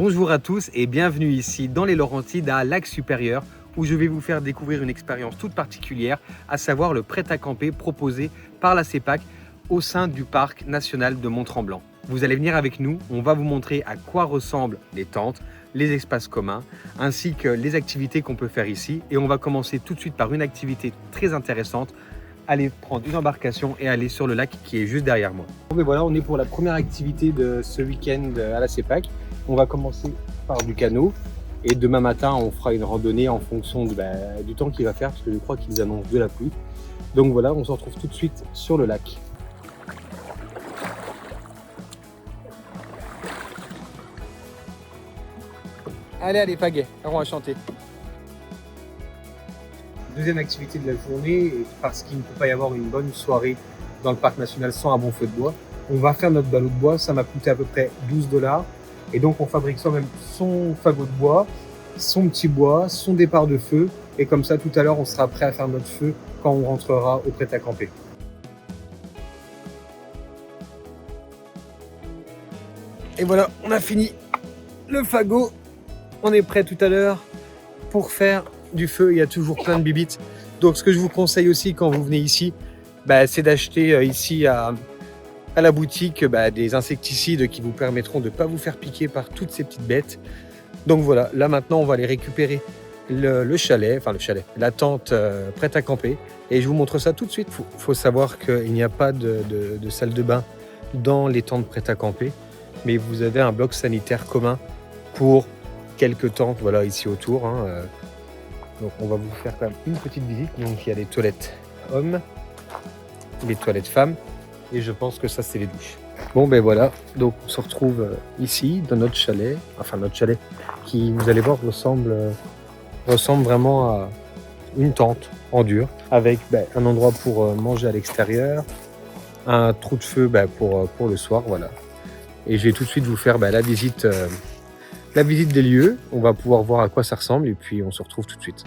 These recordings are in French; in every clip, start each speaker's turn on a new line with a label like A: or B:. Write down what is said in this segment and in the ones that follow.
A: Bonjour à tous et bienvenue ici dans les Laurentides à Lac-Supérieur où je vais vous faire découvrir une expérience toute particulière, à savoir le prêt-à-camper proposé par la CEPAC au sein du parc national de Mont-Tremblant. Vous allez venir avec nous, on va vous montrer à quoi ressemblent les tentes, les espaces communs, ainsi que les activités qu'on peut faire ici. Et on va commencer tout de suite par une activité très intéressante, aller prendre une embarcation et aller sur le lac qui est juste derrière moi. Bon, mais voilà, on est pour la première activité de ce week-end à la CEPAC. On va commencer par du canot et demain matin on fera une randonnée en fonction du temps qu'il va faire parce que je crois qu'ils annoncent de la pluie. Donc voilà, on se retrouve tout de suite sur le lac. Allez, pagaie, on va chanter. Deuxième activité de la journée, parce qu'il ne peut pas y avoir une bonne soirée dans le parc national sans un bon feu de bois. On va faire notre ballot de bois, ça m'a coûté à peu près 12 $. Et donc on fabrique soi-même son fagot de bois, son petit bois, son départ de feu. Et comme ça, tout à l'heure, on sera prêt à faire notre feu quand on rentrera au prêt-à-camper. Et voilà, on a fini le fagot. On est prêt tout à l'heure pour faire du feu. Il y a toujours plein de bibites. Donc ce que je vous conseille aussi quand vous venez ici, c'est d'acheter ici à la boutique des insecticides qui vous permettront de ne pas vous faire piquer par toutes ces petites bêtes. Donc voilà, là maintenant on va aller récupérer le chalet, la tente prête à camper. Et je vous montre ça tout de suite. Faut savoir qu'il n'y a pas de salle de bain dans les tentes prêtes à camper, mais vous avez un bloc sanitaire commun pour quelques tentes ici autour. Donc on va vous faire quand même une petite visite. Donc il y a les toilettes hommes, les toilettes femmes, et je pense que ça c'est les douches. Bon voilà, donc on se retrouve ici dans notre chalet, qui vous allez voir ressemble vraiment à une tente en dur, avec un endroit pour manger à l'extérieur, un trou de feu pour le soir, voilà. Et je vais tout de suite vous faire la visite des lieux. On va pouvoir voir à quoi ça ressemble et puis on se retrouve tout de suite.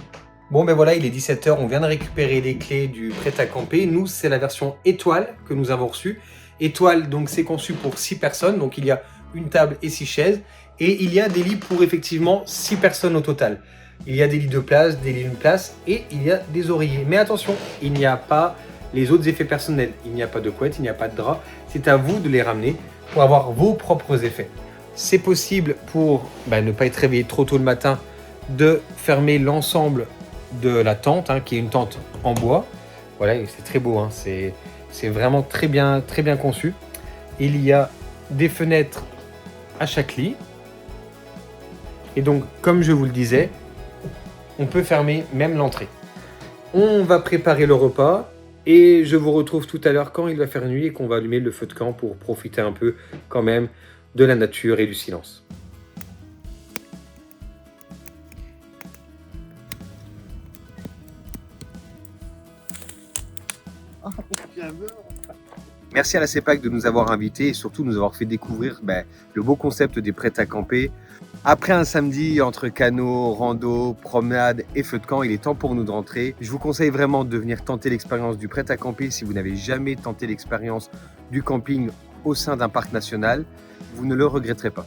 A: Bon voilà, il est 17 h, on vient de récupérer les clés du prêt-à-camper. Nous, c'est la version étoile que nous avons reçue. Étoile, donc c'est conçu pour 6 personnes, donc il y a une table et 6 chaises. Et il y a des lits pour effectivement 6 personnes au total. Il y a des lits de place, des lits d'une place et il y a des oreillers. Mais attention, il n'y a pas les autres effets personnels. Il n'y a pas de couette, il n'y a pas de drap. C'est à vous de les ramener pour avoir vos propres effets. C'est possible pour ne pas être réveillé trop tôt le matin de fermer l'ensemble de la tente, qui est une tente en bois. Voilà, c'est très beau, c'est vraiment très bien conçu. Il y a des fenêtres à chaque lit. Et donc, comme je vous le disais, on peut fermer même l'entrée. On va préparer le repas et je vous retrouve tout à l'heure quand il va faire nuit et qu'on va allumer le feu de camp pour profiter un peu quand même de la nature et du silence. Merci à la CEPAC de nous avoir invités et surtout de nous avoir fait découvrir le beau concept des prêt-à-camper. Après un samedi entre canot, rando, promenade et feu de camp, il est temps pour nous de rentrer. Je vous conseille vraiment de venir tenter l'expérience du prêt-à-camper si vous n'avez jamais tenté l'expérience du camping au sein d'un parc national. Vous ne le regretterez pas.